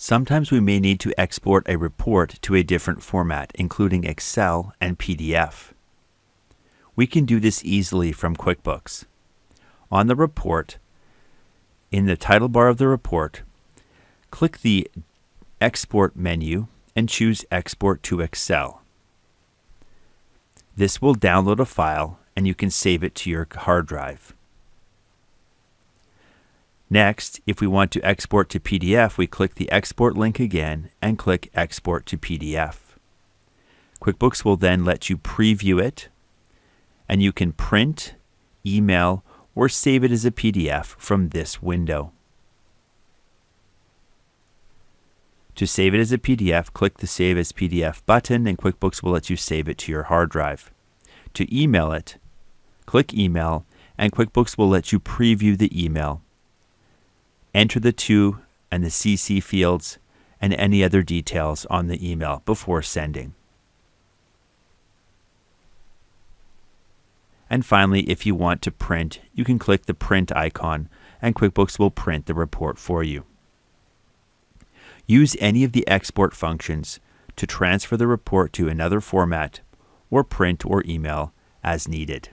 Sometimes we may need to export a report to a different format, including Excel and PDF. We can do this easily from QuickBooks. On the report, in the title bar of the report, click the Export menu and choose Export to Excel. This will download a file and you can save it to your hard drive. Next, if we want to export to PDF, we click the Export link again and click Export to PDF. QuickBooks will then let you preview it, and you can print, email, or save it as a PDF from this window. To save it as a PDF, click the Save as PDF button, and QuickBooks will let you save it to your hard drive. To email it, click Email, and QuickBooks will let you preview the email. Enter the to and the CC fields and any other details on the email before sending. And finally, if you want to print, you can click the print icon and QuickBooks will print the report for you. Use any of the export functions to transfer the report to another format or print or email as needed.